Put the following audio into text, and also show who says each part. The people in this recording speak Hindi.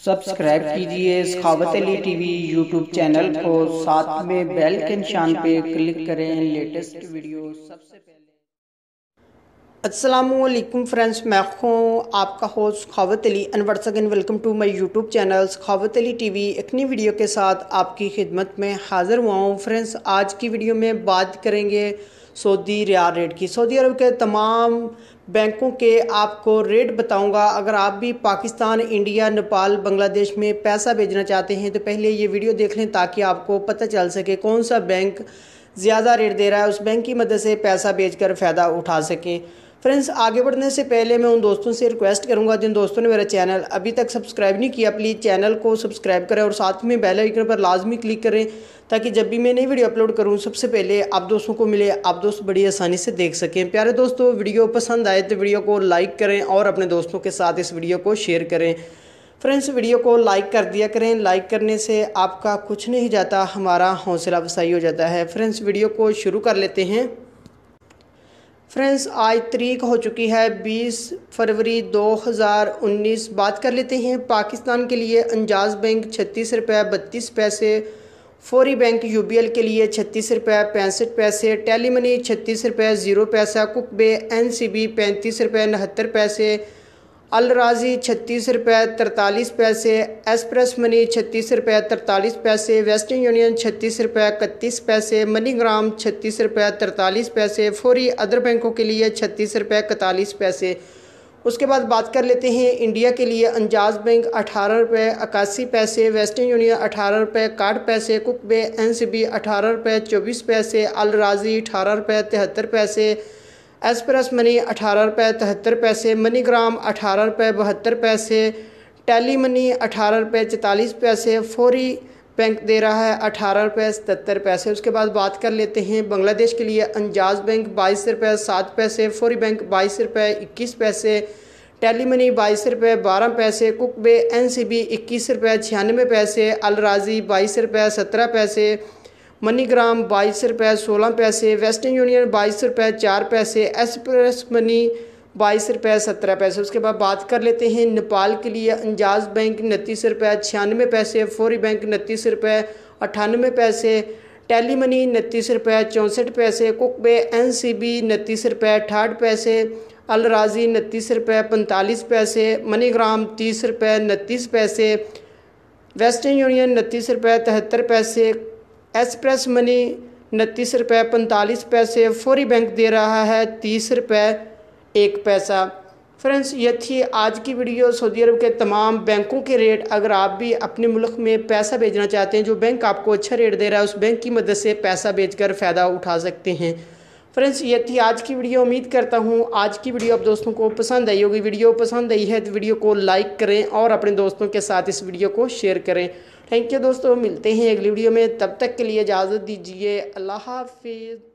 Speaker 1: सब्सक्राइब कीजिए सखावत अली टीवी यूट्यूब चैनल को, साथ में बेल के निशान पे क्लिक करें लेटेस्ट वीडियो सबसे पहले।
Speaker 2: अस्सलामुअलैकुम फ्रेंड्स, मैं हूँ आपका host Sakhawat Ali and once again welcome to my YouTube channel Sakhawat Ali TV. एक नई वीडियो के साथ आपकी खिदमत में हाज़िर हुआ हूँ। फ्रेंड्स, आज की वीडियो में बात करेंगे सऊदी रियाल रेट की। सऊदी अरब के तमाम बैंकों के आपको रेट बताऊंगा। अगर आप भी पाकिस्तान, इंडिया, नेपाल, बांग्लादेश में पैसा भेजना चाहते हैं तो पहले ये वीडियो देख लें ताकि आपको पता चल सके कौन सा बैंक ज़्यादा रेट दे रहा है, उस बैंक की मदद से पैसा भेजकर फ़ायदा उठा सकें। फ्रेंड्स, आगे बढ़ने से पहले मैं उन दोस्तों से रिक्वेस्ट करूंगा जिन दोस्तों ने मेरा चैनल अभी तक सब्सक्राइब नहीं किया, प्लीज़ चैनल को सब्सक्राइब करें और साथ में बेल आइकन पर लाजमी क्लिक करें ताकि जब भी मैं नई वीडियो अपलोड करूं सबसे पहले आप दोस्तों को मिले, आप दोस्त बड़ी आसानी से देख सकें। प्यारे दोस्तों, वीडियो पसंद आए तो वीडियो को लाइक करें और अपने दोस्तों के साथ इस वीडियो को शेयर करें। फ्रेंड्स, वीडियो को लाइक कर दिया करें, लाइक करने से आपका कुछ नहीं जाता, हमारा हौसला अफजाई हो जाता है। फ्रेंड्स, वीडियो को शुरू कर लेते हैं। फ्रेंड्स, आज तारीख हो चुकी है 20 फरवरी 2019। बात कर लेते हैं पाकिस्तान के लिए अंजाज बैंक 36 रुपये 32 पैसे, फौरी बैंक यूबीएल के लिए 36 रुपये 65 पैसे, टेली मनी 36 रुपये 0 पैसा, कुकबे एनसीबी 35 रुपये 79 पैसे, अल राजी 36 रुपये 43 पैसे, एक्सप्रेस मनी 36 रुपये 43 पैसे, वेस्टर्न यूनियन 36 रुपये 31 पैसे, मनीग्राम 36 रुपये 43 पैसे, फौरी अदर बैंकों के लिए 36 रुपये 41 पैसे। उसके बाद बात कर लेते हैं इंडिया के लिए अंजाज बैंक 18 रुपये 81 पैसे, वेस्टर्न यूनियन 18 रुपये 61 पैसे, कुकबे एनसीबी 18 रुपये 24 पैसे, अल राजी 18 रुपये 73 पैसे, एक्सप्रेस मनी 18 रुपये 73 पैसे, मनीग्राम 18 रुपये 72 पैसे, टेली मनी 18 रुपये 44 पैसे, फौरी बैंक दे रहा है 18 रुपये 77 पैसे। उसके बाद बात कर लेते हैं बांग्लादेश के लिए अंजाज बैंक 22 रुपये 7 पैसे, फौरी बैंक 22 रुपये 21 पैसे, टेली मनी 22 रुपये 12 पैसे, कुकबे एनसीबी 21 रुपये 96 पैसे, अल राजी 22 रुपये 17 पैसे, मनीग्राम 22 रुपये 16 पैसे, वेस्टर्न यूनियन 22 रुपये 4 पैसे, एक्सप्रेस मनी 22 रुपये 17 पैसे। उसके बाद बात कर लेते हैं नेपाल के लिए अंजाज बैंक 29 रुपये 96 पैसे, फौरी बैंक 29 रुपये 98 पैसे, टेली मनी 29 रुपये 64 पैसे, कुकबे एनसीबी 29 रुपये 68 पैसे, अल राजी 29 रुपये 45 पैसे, मनीग्राम 30 रुपये 29 पैसे, वेस्टर्न यूनियन 29 रुपये 73 पैसे, एक्सप्रेस मनी 29 रुपये 45 पैसे, फौरी बैंक दे रहा है 30 रुपये 1 पैसा। फ्रेंड्स, ये थी आज की वीडियो सऊदी अरब के तमाम बैंकों के रेट। अगर आप भी अपने मुल्क में पैसा भेजना चाहते हैं, जो बैंक आपको अच्छा रेट दे रहा है उस बैंक की मदद से पैसा भेजकर फ़ायदा उठा सकते हैं। फ्रेंड्स, ये थी आज की वीडियो। उम्मीद करता हूँ आज की वीडियो आप दोस्तों को पसंद आई होगी। वीडियो पसंद आई है तो वीडियो को लाइक करें और अपने दोस्तों के साथ इस वीडियो को शेयर करें। थैंक यू दोस्तों, मिलते हैं अगली वीडियो में, तब तक के लिए इजाज़त दीजिए। अल्लाह हाफिज़।